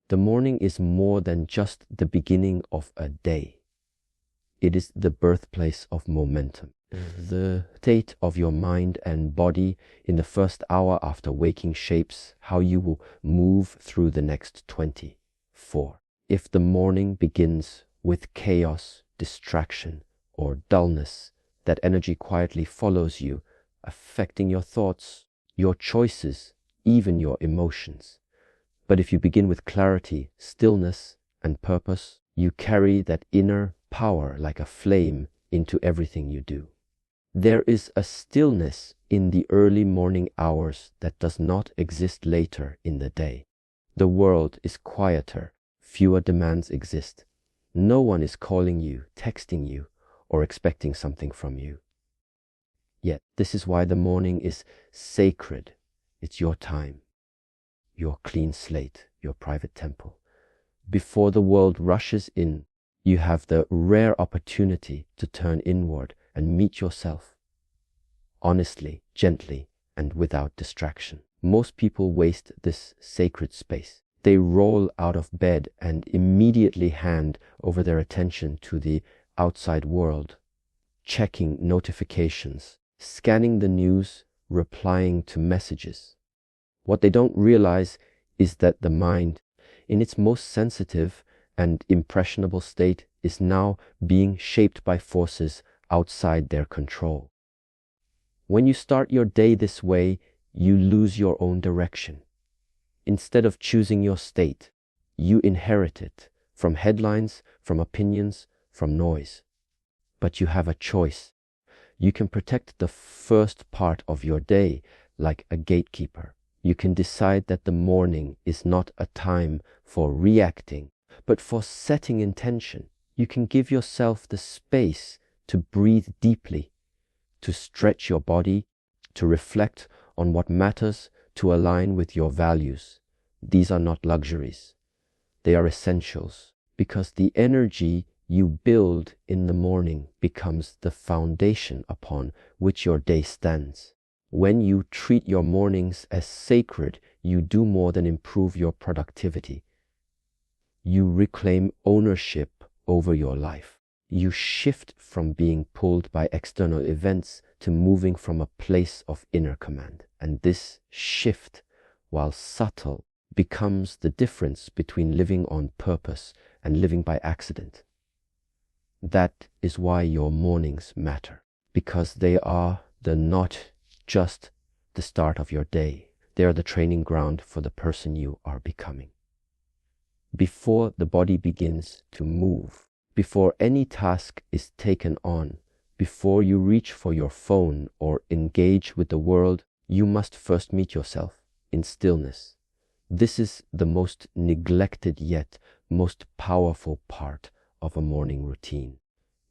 The morning is more than just the beginning of a day. It is the birthplace of momentum. The state of your mind and body in the first hour after waking shapes how you will move through the next 24. If the morning begins with chaos, distraction, or dullness, that energy quietly follows you, affecting your thoughts, your choices, even your emotions. But if you begin with clarity, stillness, and purpose, you carry that inner power like a flame into everything you do. There is a stillness in the early morning hours that does not exist later in the day. The world is quieter, fewer demands exist. No one is calling you, texting you, or expecting something from you. Yet this is why the morning is sacred. It's your time, your clean slate, your private temple. Before the world rushes in, you have the rare opportunity to turn inward and meet yourself, honestly, gently, and without distraction. Most people waste this sacred space. They roll out of bed and immediately hand over their attention to the outside world, checking notifications, scanning the news, replying to messages. What they don't realize is that the mind, in its most sensitive and impressionable state, is now being shaped by forces outside their control. When you start your day this way, you lose your own direction. Instead of choosing your state, you inherit it from headlines, from opinions, from noise. But you have a choice. You can protect the first part of your day like a gatekeeper. You can decide that the morning is not a time for reacting, but for setting intention. You can give yourself the space to breathe deeply, to stretch your body, to reflect on what matters, to align with your values. These are not luxuries. They are essentials, because the energy you build in the morning becomes the foundation upon which your day stands. When you treat your mornings as sacred, you do more than improve your productivity. You reclaim ownership over your life. You shift from being pulled by external events to moving from a place of inner command. And this shift, while subtle, becomes the difference between living on purpose and living by accident. That is why your mornings matter, because they are not just the start of your day. They are the training ground for the person you are becoming. Before the body begins to move, before any task is taken on, before you reach for your phone or engage with the world, you must first meet yourself in stillness. This is the most neglected yet most powerful part of a morning routine.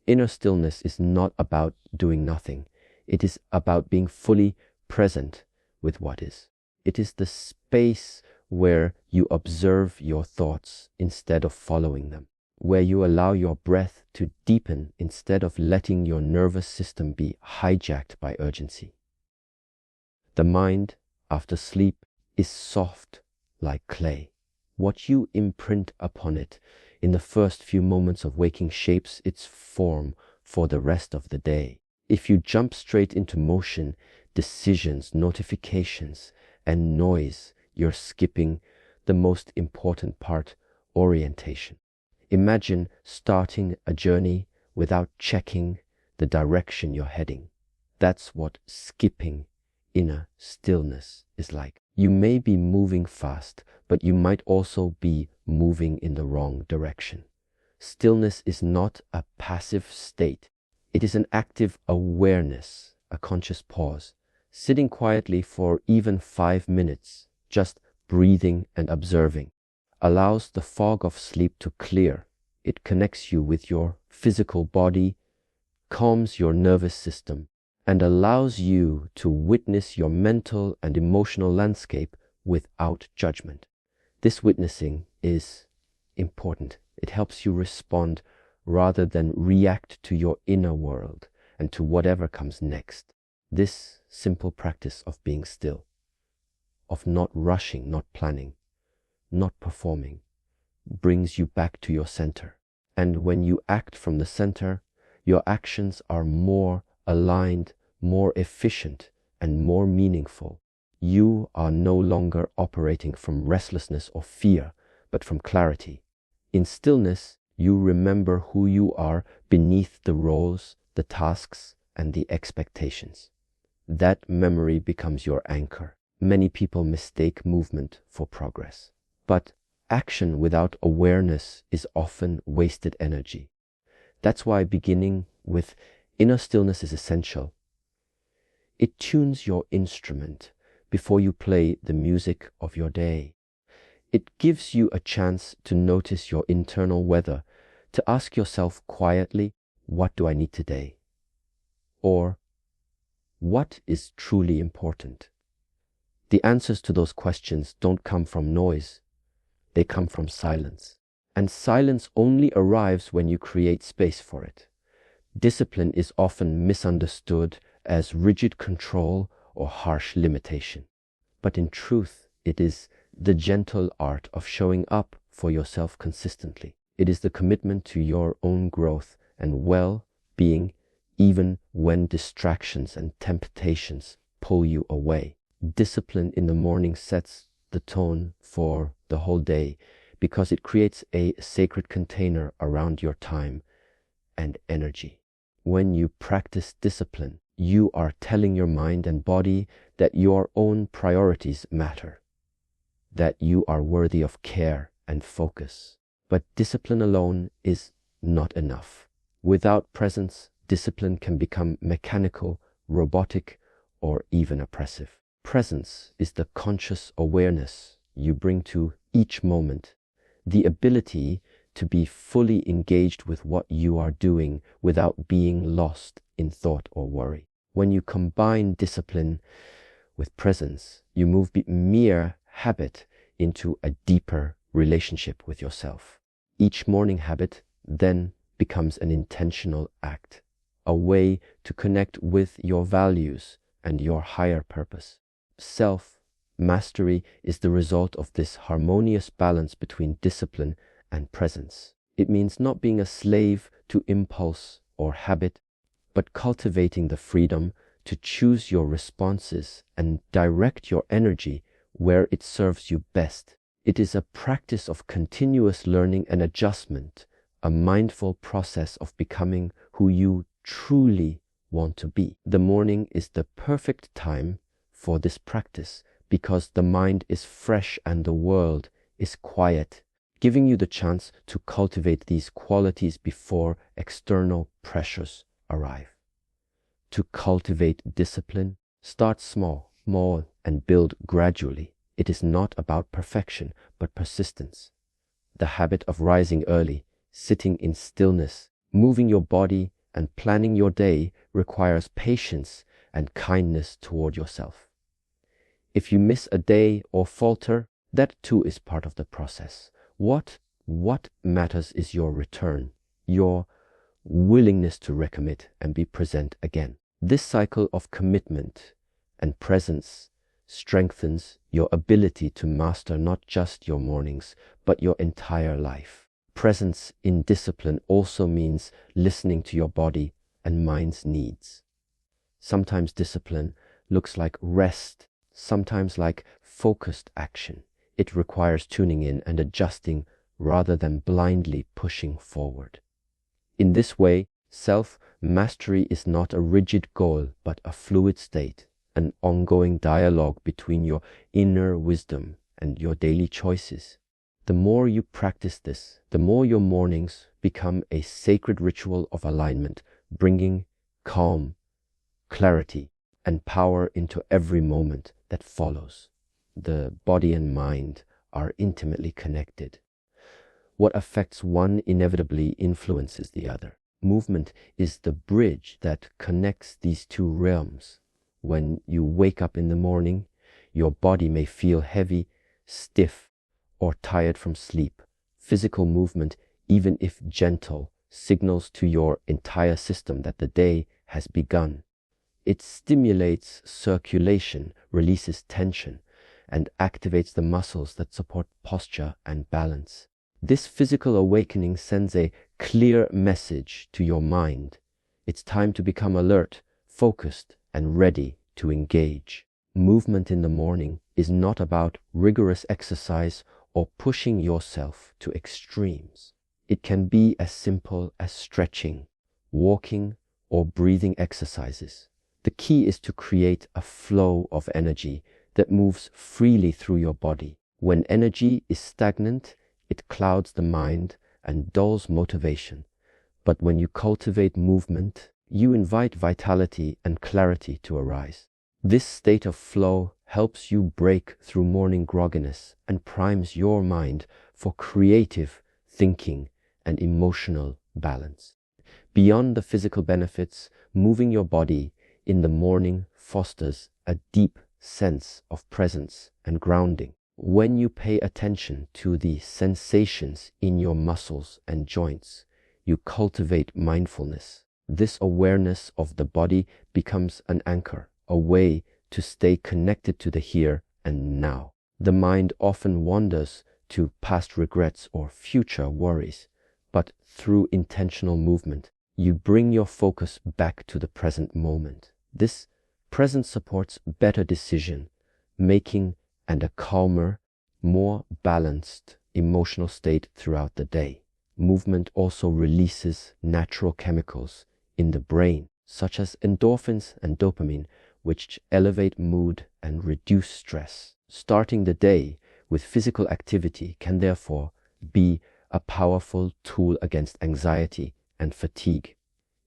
Inner stillness is not about doing nothing. It is about being fully present with what is. It is the space where you observe your thoughts instead of following them, where you allow your breath to deepen instead of letting your nervous system be hijacked by urgency. The mind, after sleep, is soft like clay. What you imprint upon it in the first few moments of waking shapes its form for the rest of the day. If you jump straight into motion, decisions, notifications, and noise, you're skipping the most important part, orientation. Imagine starting a journey without checking the direction you're heading. That's what skipping inner stillness is like. You may be moving fast, but you might also be moving in the wrong direction. Stillness is not a passive state. It is an active awareness, a conscious pause, sitting quietly for even 5 minutes, just breathing and observing, allows the fog of sleep to clear. It connects you with your physical body, calms your nervous system, and allows you to witness your mental and emotional landscape without judgment. This witnessing is important. It helps you respond rather than react to your inner world and to whatever comes next. This simple practice of being still, of not rushing, not planning, not performing, brings you back to your center. And when you act from the center, your actions are more aligned, more efficient, and more meaningful. You are no longer operating from restlessness or fear, but from clarity. In stillness, you remember who you are beneath the roles, the tasks, and the expectations. That memory becomes your anchor. Many people mistake movement for progress, but action without awareness is often wasted energy. That's why beginning with inner stillness is essential. It tunes your instrument before you play the music of your day. It gives you a chance to notice your internal weather, to ask yourself quietly, what do I need today? Or, what is truly important? The answers to those questions don't come from noise. They come from silence. And silence only arrives when you create space for it. Discipline is often misunderstood as rigid control or harsh limitation. But in truth, it is the gentle art of showing up for yourself consistently. It is the commitment to your own growth and well-being, even when distractions and temptations pull you away. Discipline in the morning sets the tone for the whole day because it creates a sacred container around your time and energy. When you practice discipline, you are telling your mind and body that your own priorities matter, that you are worthy of care and focus. But discipline alone is not enough. Without presence, discipline can become mechanical, robotic, or even oppressive. Presence is the conscious awareness you bring to each moment, the ability to be fully engaged with what you are doing without being lost in thought or worry. When you combine discipline with presence, you move mere habit into a deeper relationship with yourself. Each morning habit then becomes an intentional act, a way to connect with your values and your higher purpose. Self-mastery is the result of this harmonious balance between discipline and presence. It means not being a slave to impulse or habit, but cultivating the freedom to choose your responses and direct your energy where it serves you best. It is a practice of continuous learning and adjustment, a mindful process of becoming who you truly want to be. The morning is the perfect time for this practice because the mind is fresh and the world is quiet, giving you the chance to cultivate these qualities before external pressures arrive. To cultivate discipline, start small, and build gradually. It is not about perfection, but persistence. The habit of rising early, sitting in stillness, moving your body, and planning your day requires patience and kindness toward yourself. If you miss a day or falter, that too is part of the process. What matters is your return, your willingness to recommit and be present again. This cycle of commitment and presence strengthens your ability to master not just your mornings, but your entire life. Presence in discipline also means listening to your body and mind's needs. Sometimes discipline looks like rest, sometimes like focused action. It requires tuning in and adjusting rather than blindly pushing forward. In this way, self-mastery is not a rigid goal, but a fluid state, an ongoing dialogue between your inner wisdom and your daily choices. The more you practice this, the more your mornings become a sacred ritual of alignment, bringing calm, clarity, and power into every moment that follows. The body and mind are intimately connected. What affects one inevitably influences the other. Movement is the bridge that connects these two realms. When you wake up in the morning, your body may feel heavy, stiff, or tired from sleep. Physical movement, even if gentle, signals to your entire system that the day has begun. It stimulates circulation, releases tension, and activates the muscles that support posture and balance. This physical awakening sends a clear message to your mind. It's time to become alert, focused, and ready to engage. Movement in the morning is not about rigorous exercise or pushing yourself to extremes. It can be as simple as stretching, walking, or breathing exercises. The key is to create a flow of energy that moves freely through your body. When energy is stagnant, it clouds the mind and dulls motivation. But when you cultivate movement, you invite vitality and clarity to arise. This state of flow helps you break through morning grogginess and primes your mind for creative thinking and emotional balance. Beyond the physical benefits, moving your body in the morning fosters a deep sense of presence and grounding. When you pay attention to the sensations in your muscles and joints, you cultivate mindfulness. This awareness of the body becomes an anchor, a way to stay connected to the here and now. The mind often wanders to past regrets or future worries, but through intentional movement, you bring your focus back to the present moment. This presence supports better decision making and a calmer, more balanced emotional state throughout the day. Movement also releases natural chemicals in the brain, such as endorphins and dopamine, which elevate mood and reduce stress. Starting the day with physical activity can therefore be a powerful tool against anxiety and fatigue.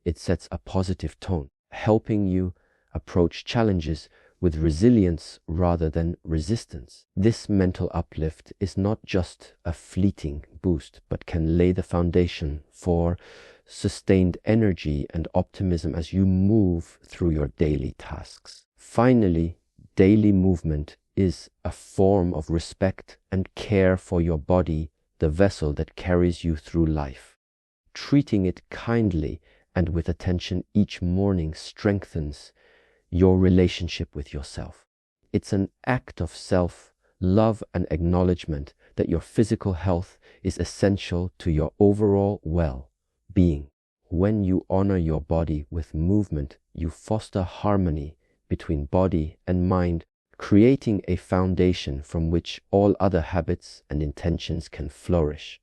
It sets a positive tone, helping you approach challenges with resilience rather than resistance. This mental uplift is not just a fleeting boost, but can lay the foundation for sustained energy and optimism as you move through your daily tasks. Finally, daily movement is a form of respect and care for your body, the vessel that carries you through life. Treating it kindly and with attention each morning strengthens your relationship with yourself. It's an act of self-love and acknowledgement that your physical health is essential to your overall well-being. When you honor your body with movement, you foster harmony between body and mind, creating a foundation from which all other habits and intentions can flourish.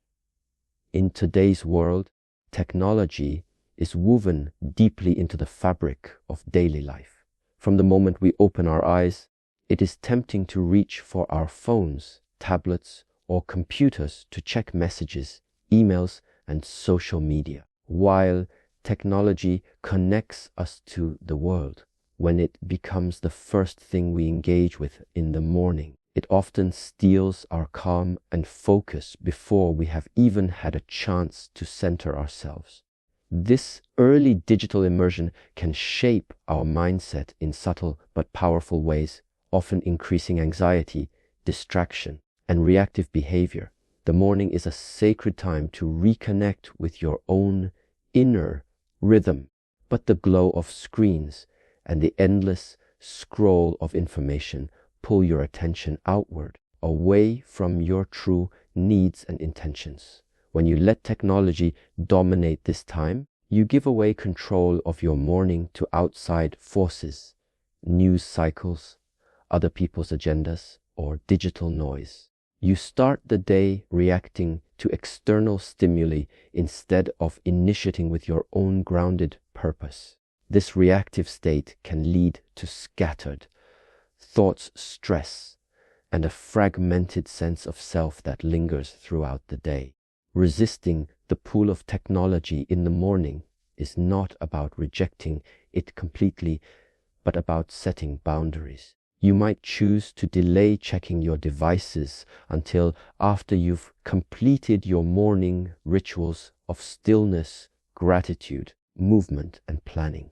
In today's world, technology is woven deeply into the fabric of daily life. From the moment we open our eyes, it is tempting to reach for our phones, tablets, or computers to check messages, emails, and social media. While technology connects us to the world, when it becomes the first thing we engage with in the morning, it often steals our calm and focus before we have even had a chance to center ourselves. This early digital immersion can shape our mindset in subtle but powerful ways, often increasing anxiety, distraction, and reactive behavior. The morning is a sacred time to reconnect with your own inner rhythm, but the glow of screens and the endless scroll of information pull your attention outward, away from your true needs and intentions. When you let technology dominate this time, you give away control of your morning to outside forces, news cycles, other people's agendas, or digital noise. You start the day reacting to external stimuli instead of initiating with your own grounded purpose. This reactive state can lead to scattered thoughts, stress, and a fragmented sense of self that lingers throughout the day. Resisting the pull of technology in the morning is not about rejecting it completely, but about setting boundaries. You might choose to delay checking your devices until after you've completed your morning rituals of stillness, gratitude, movement, and planning.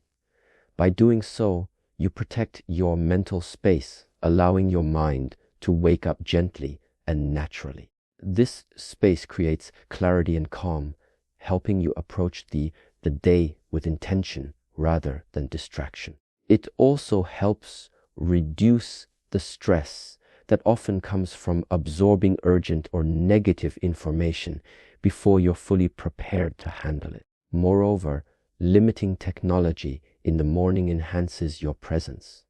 By doing so, you protect your mental space, allowing your mind to wake up gently and naturally. This space creates clarity and calm, helping you approach the day with intention rather than distraction. It also helps reduce the stress that often comes from absorbing urgent or negative information before you're fully prepared to handle it. Moreover, limiting technology in the morning enhances your presence.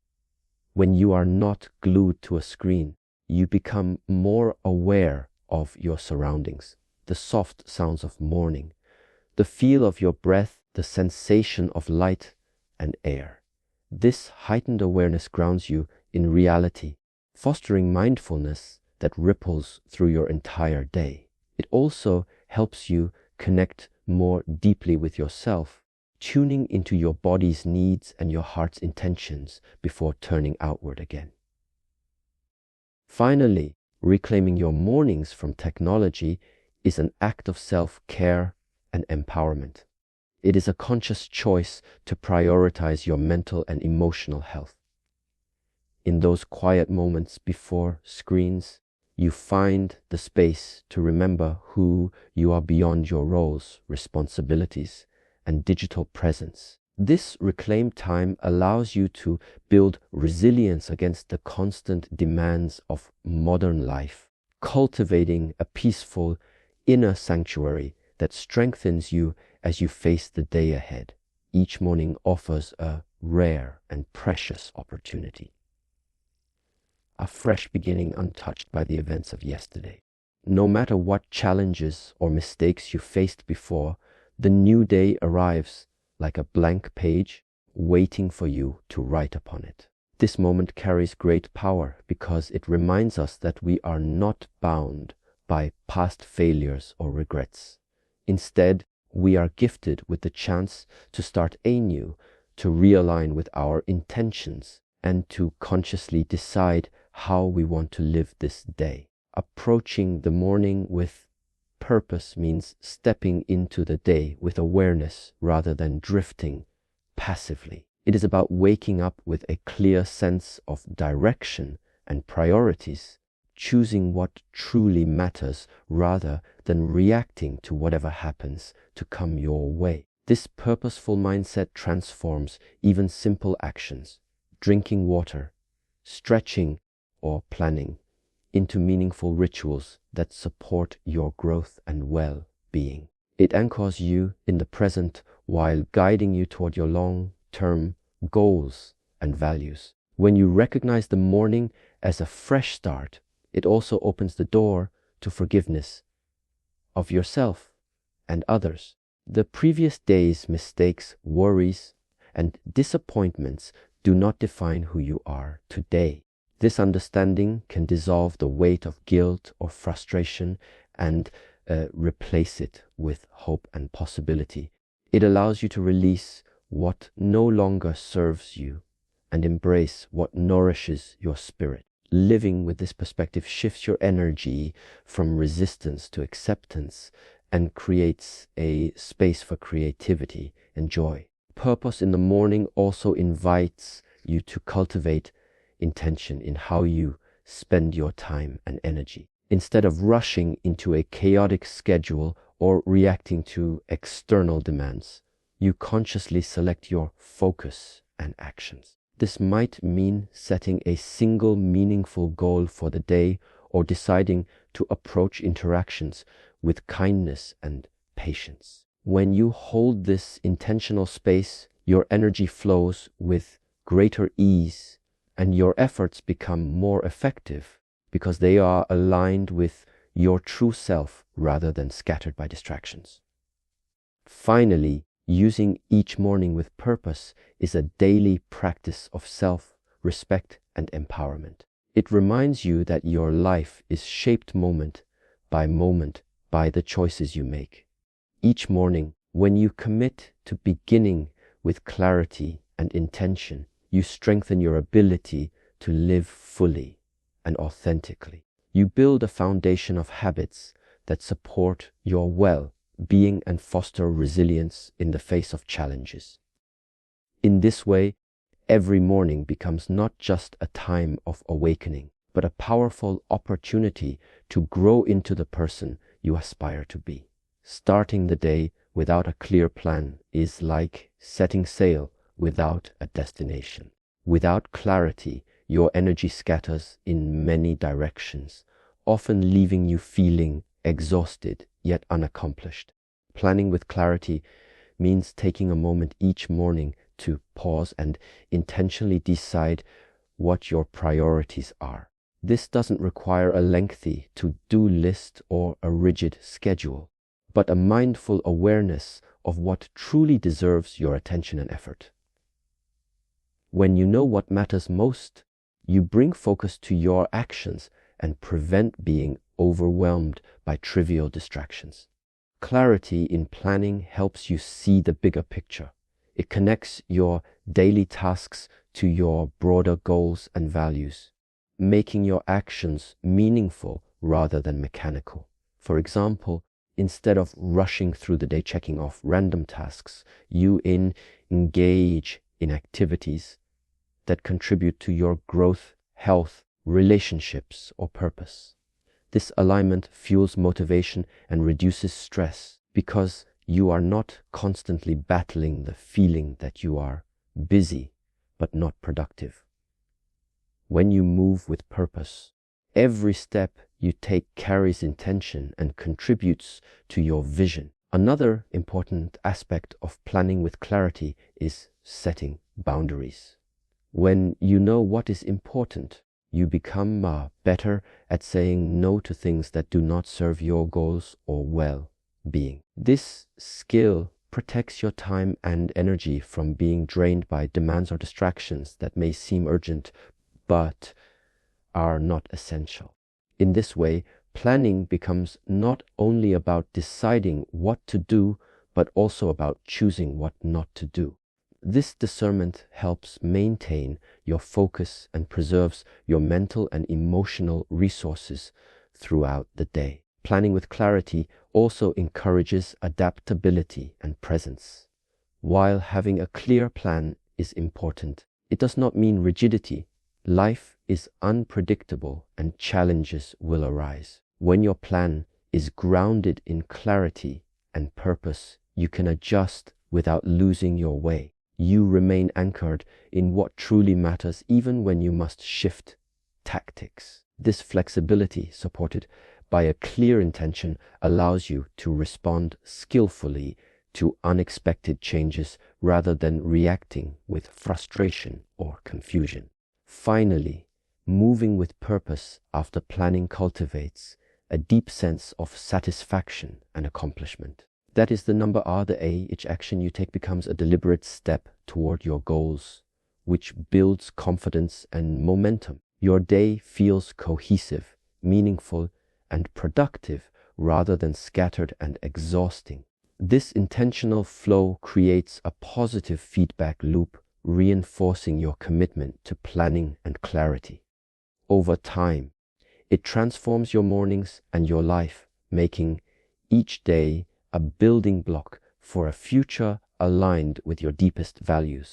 When you are not glued to a screen, you become more aware of your surroundings, the soft sounds of morning, the feel of your breath, the sensation of light and air. This heightened awareness grounds you in reality, fostering mindfulness that ripples through your entire day. It also helps you connect more deeply with yourself, tuning into your body's needs and your heart's intentions before turning outward again. Finally, reclaiming your mornings from technology is an act of self-care and empowerment. It is a conscious choice to prioritize your mental and emotional health. In those quiet moments before screens, you find the space to remember who you are beyond your roles, responsibilities, and digital presence. This reclaimed time allows you to build resilience against the constant demands of modern life, cultivating a peaceful inner sanctuary that strengthens you as you face the day ahead. Each morning offers a rare and precious opportunity, a fresh beginning untouched by the events of yesterday. No matter what challenges or mistakes you faced before, the new day arrives like a blank page waiting for you to write upon it. This moment carries great power because it reminds us that we are not bound by past failures or regrets. Instead, we are gifted with the chance to start anew, to realign with our intentions, and to consciously decide how we want to live this day. Approaching the morning with purpose means stepping into the day with awareness rather than drifting passively. It is about waking up with a clear sense of direction and priorities, choosing what truly matters rather than reacting to whatever happens to come your way. This purposeful mindset transforms even simple actions, drinking water, stretching, or planning, into meaningful rituals that support your growth and well-being. It anchors you in the present while guiding you toward your long-term goals and values. When you recognize the morning as a fresh start, it also opens the door to forgiveness of yourself and others. The previous day's mistakes, worries, and disappointments do not define who you are today. This understanding can dissolve the weight of guilt or frustration and replace it with hope and possibility. It allows you to release what no longer serves you and embrace what nourishes your spirit. Living with this perspective shifts your energy from resistance to acceptance and creates a space for creativity and joy. Purpose in the morning also invites you to cultivate intention in how you spend your time and energy. Instead of rushing into a chaotic schedule or reacting to external demands, you consciously select your focus and actions. This might mean setting a single meaningful goal for the day or deciding to approach interactions with kindness and patience. When you hold this intentional space, your energy flows with greater ease and your efforts become more effective because they are aligned with your true self rather than scattered by distractions. Finally, using each morning with purpose is a daily practice of self-respect and empowerment. It reminds you that your life is shaped moment by the choices you make. Each morning, when you commit to beginning with clarity and intention, you strengthen your ability to live fully and authentically. You build a foundation of habits that support your well-being and foster resilience in the face of challenges. In this way, every morning becomes not just a time of awakening, but a powerful opportunity to grow into the person you aspire to be. Starting the day without a clear plan is like setting sail without a destination. Without clarity, your energy scatters in many directions, often leaving you feeling exhausted yet unaccomplished. Planning with clarity means taking a moment each morning to pause and intentionally decide what your priorities are. This doesn't require a lengthy to-do list or a rigid schedule, but a mindful awareness of what truly deserves your attention and effort. When you know what matters most, you bring focus to your actions and prevent being overwhelmed by trivial distractions. Clarity in planning helps you see the bigger picture. It connects your daily tasks to your broader goals and values, making your actions meaningful rather than mechanical. For example, instead of rushing through the day checking off random tasks, you engage in activities that contribute to your growth, health, relationships, or purpose. This alignment fuels motivation and reduces stress because you are not constantly battling the feeling that you are busy but not productive. When you move with purpose, every step you take carries intention and contributes to your vision. Another important aspect of planning with clarity is setting boundaries. When you know what is important, you become better at saying no to things that do not serve your goals or well-being. This skill protects your time and energy from being drained by demands or distractions that may seem urgent but are not essential. In this way, planning becomes not only about deciding what to do, but also about choosing what not to do. This discernment helps maintain your focus and preserves your mental and emotional resources throughout the day. Planning with clarity also encourages adaptability and presence. While having a clear plan is important, it does not mean rigidity. Life is unpredictable and challenges will arise. When your plan is grounded in clarity and purpose, you can adjust without losing your way. You remain anchored in what truly matters even when you must shift tactics. This flexibility, supported by a clear intention, allows you to respond skillfully to unexpected changes rather than reacting with frustration or confusion. Finally, moving with purpose after planning cultivates a deep sense of satisfaction and accomplishment. That is the number R, the A. Each action you take becomes a deliberate step toward your goals, which builds confidence and momentum. Your day feels cohesive, meaningful, and productive rather than scattered and exhausting. This intentional flow creates a positive feedback loop, reinforcing your commitment to planning and clarity. Over time, it transforms your mornings and your life, making each day a building block for a future aligned with your deepest values.